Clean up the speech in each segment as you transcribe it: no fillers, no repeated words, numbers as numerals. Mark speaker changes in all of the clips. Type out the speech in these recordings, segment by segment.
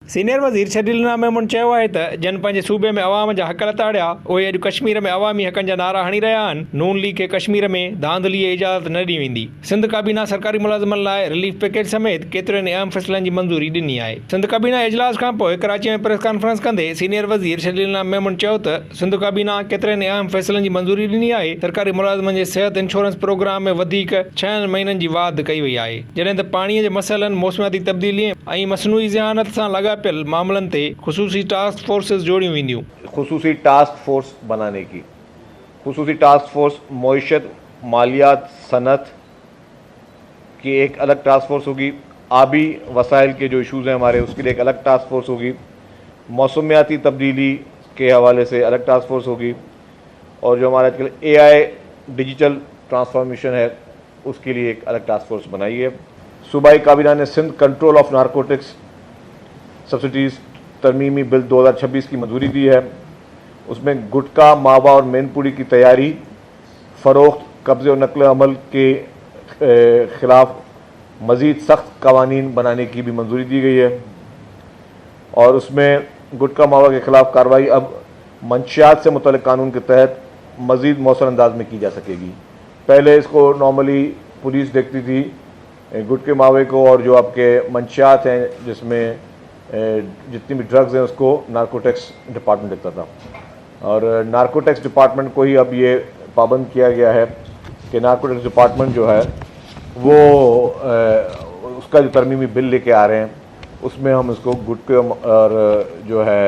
Speaker 1: Senior वज़ीर शरीलना मेमन चयो आहे त जन पंहिंजे सूबे में अवाम जा हक़ लताड़िया उहे अॼु कश्मीर में अवामी हक़नि जा नारा हणी रहिया आहिनि। नून लीग खे कश्मीर में धांधलीअ जी इजाज़त न ॾिनी वेंदी। सिंध काबीना सरकारी मुलाज़िमनि लाइ रिलीफ पैकेज समेत केतिरनि अहम फ़ैसिलनि जी मंज़ूरी ॾिनी आहे। सिंध काबीना इजलास खां पोइ कराची में प्रेस कॉन्फ्रेंस कंदे सीनियर वज़ीर शरीलना मेमन चयो त सिंध काबीना केतिरनि अहम फ़ैसिलनि जी मंज़ूरी ॾिनी आहे। सरकारी मुलाज़िमनि जे सिहत इंश्योरेंस प्रोग्राम में वधीक 6 महीननि जी वाध कई वई आहे, जॾहिं त पाणीअ जे मसइलनि, मौसमियाती तब्दीली ऐं मसनूई ज़हानत सां लाॻापियल मामलनि ते ख़ुसूसी टास्क फोर्सेस जोड़ियूं वेंदियूं।
Speaker 2: ख़ुसूसी टास्क फोर्स बनाने की ख़ुसूसी टास्क फोर्स मईशत, मालियात, सनत की एक अलग टास्क फोर्स होगी। आबी वसाइल के जो इशूज़ हैं हमारे, उसके लिए एक अलग टास्क फोर्स होगी। मौसमियाती तब्दीली के हवाले से अलग टास्क फोर्स होगी। और जो हमारा आजकल AI डिजिटल ट्रांसफॉर्मेशन है, उसके लिए एक अलग टास्क फोर्स बनाई है। सूबाई काबीना ने Sindh control of narcotics subsidies तरमीमी बिल 2026 की मंजूरी दी है। उसमें गुटखा, मावा और मैनपुरी की तैयारी, फ़रोख्त, कब्ज़े और नकल अमल के ख़िलाफ़ मज़ीद सख्त कवानीन बनाने की भी मंजूरी दी गई है। और उसमें गुटखा मावा के ख़िलाफ़ कार्रवाई अब मंशियात से मुतल्लिक़ कानून के तहत मज़ीद मौसर अंदाज में की जा सकेगी। पहले इसको नॉर्मली पुलिस देखती थी, गुटखे मावे को, और जो आपके मंशियात हैं जिसमें जितनी भी ड्रग्स हैं उसको नारकोटिक्स डिपार्टमेंट देखता था। और नारकोटिक्स डिपार्टमेंट को ही अब ये पाबंद किया गया है कि नारकोटिक्स डिपार्टमेंट जो है वो उसका जो तरमीमी बिल लेके आ रहे हैं उसमें हम इसको गुटखे और जो है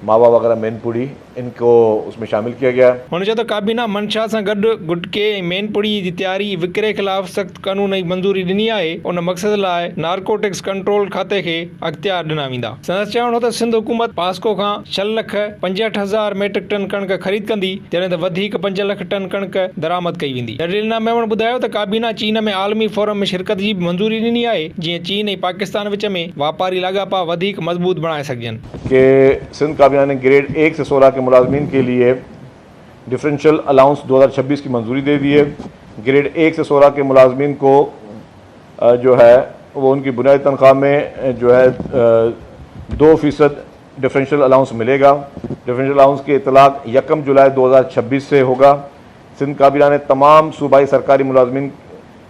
Speaker 2: मावा वगैरह मैनपुरी इनको उसमें शामिल किया गया है।
Speaker 1: हुन चयो त काबीना मंशा सां गॾु गुटखे ऐं मैनपुरी जी तयारी विकिरे ख़िलाफ़ सख़्त कानून जी मंज़ूरी ॾिनी आहे। उन मक़सद लाइ नारकोटिक्स कंट्रोल खाते खे अख़्तियार ॾिना वेंदा। संदसि चवणो त सिंध हुकूमत पास्को खां 6,65,000 मैट्रिक टन कणिक ख़रीद कंदी, जॾहिं त वधीक 5 लख टन कणिक दरामद कई वेंदी। शरीलना मेमन ॿुधायो त काबीना चीन में आलमी फोरम में शिरकत जी बि मंज़ूरी ॾिनी आहे, जीअं चीन ऐं पाकिस्तान विच में वापारी लाॻापा वधीक मज़बूत बणाए सघजनि।
Speaker 2: कि सिंध काबीना ने ग्रेड 1 से 16 के मुलाजमीन के लिए डिफरेंशियल अलाउंस 2026 की मंजूरी दे दी है। ग्रेड 1 से 16 के मुलाजमीन को जो है वो उनकी बुनियादी तनख्वाह में जो है 2% डिफरेंशियल अलाउंस मिलेगा। डिफरेंशियल अलाउंस की इतलाक 1 जुलाई 2026 से होगा। सिंध काबीना ने तमाम सूबाई सरकारी मुलाजमीन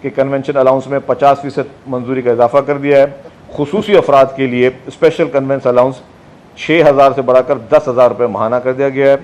Speaker 2: के कन्वेंशन अलाउंस में 50% मंजूरी का इजाफा कर दिया है। खुसूसी अफराद के लिए स्पेशल कन्वेंस अलाउंस 6,000 से बढ़ाकर 10,000 रुपये माहाना कर दिया गया है।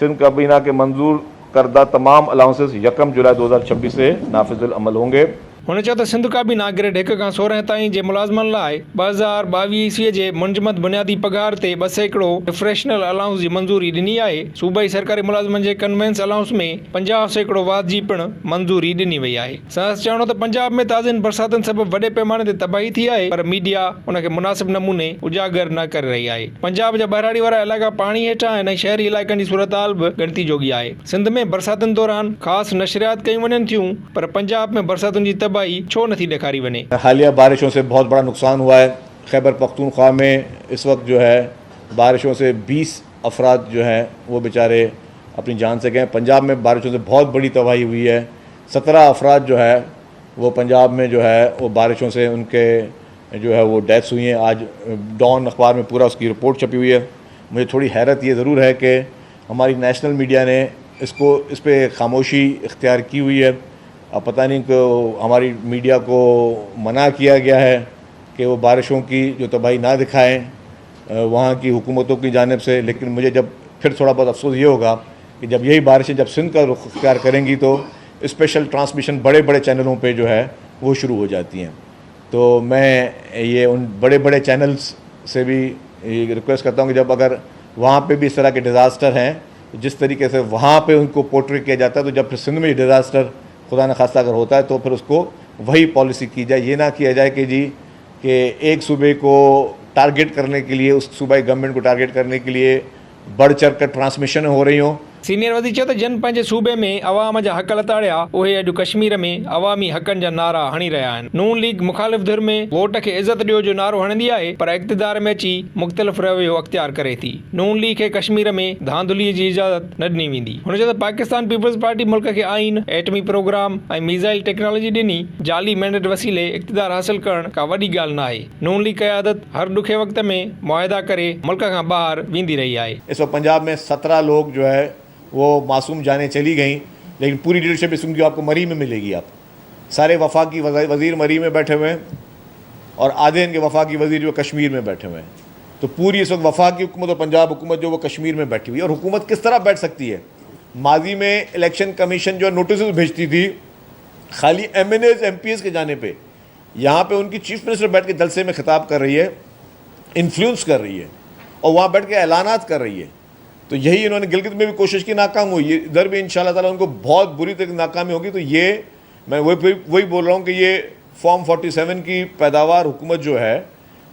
Speaker 2: सिंध काबीना के मंजूर करदा तमाम अलाउंसेस 1 जुलाई 2026 से नाफिजुल अमल होंगे।
Speaker 1: हुन चयो त सिंध काबीना ग्रेड 1 खां 16 ताईं जे मुलाज़िमनि लाइ 2022 ईस्वीअ जे मुंजमद बुनियादी पघार ते 2% डिफरेशनल अलाउंस जी मंज़ूरी ॾिनी आहे। सूबाई सरकारी मुलाज़िमनि जे कन्वेंस अलाउंस में 50% वाध जी पिणु मंज़ूरी ॾिनी वई आहे। संदसि चवणो त पंजाब में ताज़नि बरसातनि सबबि वॾे पैमाने ते तबाही थी आहे, पर मीडिया उनखे मुनासिब नमूने उजागर न करे रही आहे। पंजाब जा बहिराड़ी वारा इलाइक़ा पाणी हेठां आहिनि ऐं शहरी इलाइक़नि जी सूरतहाल बि ॻणती जोगी आहे। सिंध में बरसातनि दौरान ख़ासि नशरियात कयूं वञनि थियूं, पर पंजाब में बरसातुनि जी तबाही छो नथी ॾेखारी वञे।
Speaker 2: हालिया बारिशों से बहुत बड़ा नुकसान हुआ है। खैबर पख्तूनख्वा में इस वक्त जो है बारिशों से 20 अफराद जो हैं वो बेचारे अपनी जान से गए। पंजाब में बारिशों से बहुत बड़ी तबाही हुई है। 17 अफराद जो है वो पंजाब में जो है वो बारिशों से उनके जो है वो डेथ्स हुई हैं। आज डॉन अखबार में पूरा उसकी रिपोर्ट छपी हुई है। मुझे थोड़ी हैरत ये ज़रूर है कि हमारी नेशनल मीडिया ने इस पर खामोशी इख्तियार की हुई है। अब पता नहीं कि हमारी मीडिया को मना किया गया है कि वो बारिशों की जो तबाही ना दिखाएं वहाँ की हुकूमतों की जानिब से। लेकिन मुझे जब फिर थोड़ा बहुत अफसोस ये होगा कि जब यही बारिशें जब सिंध का रुख इख्तियार करेंगी तो स्पेशल ट्रांसमिशन बड़े बड़े चैनलों पे जो है वो शुरू हो जाती हैं। तो मैं ये उन बड़े बड़े चैनल्स से भी रिक्वेस्ट करता हूँ कि जब अगर वहाँ पे भी इस तरह के डिज़ास्टर हैं, जिस तरीके से वहाँ पे उनको पोर्ट्रे किया जाता है, तो जब फिर सिंध में डिज़ास्टर खुदा न खास्ता अगर होता है तो फिर उसको वही पॉलिसी की जाए। ये ना किया जाए कि जी कि एक सूबे को टारगेट करने के लिए, उस सूबाई गवर्नमेंट को टारगेट करने के लिए बढ़ चढ़ कर ट्रांसमिशन हो रही हों
Speaker 1: सीनियर वज़ीर चयो त जन पंहिंजे सूबे में अवाम जा हक़ लताड़िया उहे अॼु कश्मीर में अवामी हक़नि जा नारा हणी रहिया आहिनि। नून लीग मुखालिफ़ धुर में वोट खे इज़त ॾियो जो नारो हणंदी आहे, पर इक़्तिदार में अची मुख़्तलिफ़ रवैयो अख़्तियार करे थी। नून लीग खे कश्मीर में धांधलीअ जी इजाज़त न ॾिनी वेंदी। हुन चयो त पाकिस्तान पीपल्स पार्टी मुल्क खे आइन, एटमी प्रोग्राम ऐं मीज़ाइल टेक्नोलॉजी ॾिनी, जाली मैंडेट वसीले इक़्तिदार हासिल करण का वॾी ॻाल्हि न आहे। नून लीग क़यादत हर ॾुखे वक़्त में मुआहिदा करे मुल्क खां ॿाहिरि वेंदी रही आहे।
Speaker 2: इस वक्त पंजाब में 17 लोग जो है वो मासूम जाने चली गई, लेकिन पूरी लीडरशिप इस उनकी आपको मरी में मिलेगी। आप सारे वफाकी वज़ीर मरी में बैठे हुए हैं और आधे इनके वफाकी वज़ीर जो कश्मीर में बैठे हुए हैं। तो पूरी इस वक्त वफाकी हुकूमत और पंजाब हुकूमत जो वो कश्मीर में बैठी हुई है। और हुकूमत किस तरह बैठ सकती है? माजी में इलेक्शन कमीशन जो नोटिस भेजती थी खाली MNAs MPs के जाने पे, यहाँ पे उनकी चीफ मिनिस्टर बैठ के जलसे में खिताब कर रही है, इन्फ्लुएंस कर रही है और वहाँ बैठ के ऐलानात कर रही है। तो यही इन्होंने गिलगित में भी कोशिश की, नाकाम हुई, इधर भी इंशाल्लाह ताला उनको बहुत बुरी तरह नाकामी होगी। तो ये मैं वही बोल रहा हूँ कि ये फॉर्म 47 की पैदावार हुकूमत जो है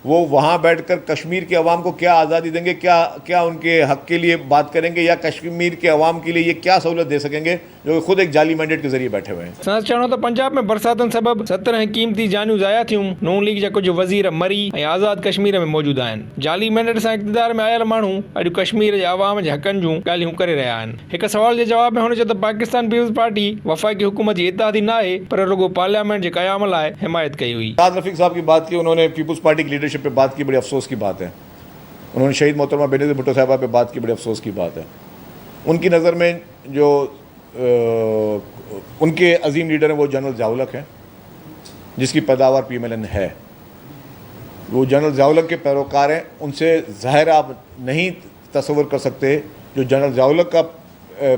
Speaker 2: वो वहाँ बैठकर कश्मीर के अवाम को क्या आज़ादी देंगे, क्या उनके हक़ के लिए बात करेंगे, या कश्मीर के अवाम के लिए ये क्या सहूलत दे सकेंगे जो खुद एक जाली मैंडेट के ज़रिए बैठे हुए हैं।
Speaker 1: संदसि चवणो त पंजाब में बरसातनि सबबि 17 क़ीमती जानियूं ज़ाया थियूं। नून लीग जा कुझु वज़ीर मरी ऐं आज़ाद कश्मीर में मौजूदु आहिनि। जाली मैंडेट सां इक़्तिदार में आयल माण्हू अॼु कश्मीर जे अवाम जे हक़नि जूं ॻाल्हियूं करे रहिया आहिनि। हिक सवाल जे जवाब में हुन चयो त पाकिस्तान पीपल्स पार्टी वफ़ाक़ी हुकूमत जी इत्तेहादी न आहे, पर रुगो पार्लियामेंट जे क़याम लाइ हिमायत कई हुई।
Speaker 2: शाद रफ़ीक साहब की बात की, उन्होंने पीपल्स पार्टी की लीडरशिप पे बात की, बड़ी अफसोस की बात है। उन्होंने शहीद मोहतरमा बेनज़ीर भुट्टो साहबा पे बात की, बड़ी अफसोस की बात है। उनकी नज़र में जो उनके अजीम लीडर हैं वो जनरल ज़िया-उल-हक हैं, जिसकी पैदावार PMLN है। वो जनरल ज़िया-उल-हक के पैरोकार हैं। उनसे ज़ाहिर आप नहीं तस्वर कर सकते जो जनरल ज़िया-उल-हक का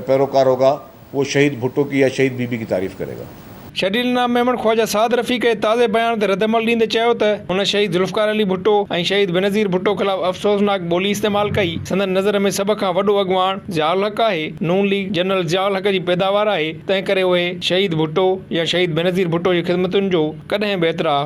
Speaker 2: पैरोकार होगा वो शहीद भुट्टो की या शहीद बीबी की तारीफ़ करेगा।
Speaker 1: शरील नाम मेमन ख्वाजा साद रफ़ीक जे ताज़े बयान ते रदअमल ॾींदे चयो त हुन शहीद ज़ुल्फ़कार अली भुट्टो ऐं शहीद बेनज़ीर भुट्टो ख़िलाफ़ अफ़सोसनाक ॿोली इस्तेमालु कई। संदन नज़र में सभ खां वॾो अॻवान ज़िया-उल-हक आहे। नून लीग जनरल ज़िया-उल-हक जी पैदावार आहे, तंहिं करे उहे शहीद भुट्टो या शहीद बेनज़ीर भुट्टो जी ख़िदमतुनि जो कॾहिं बि एतिराफ़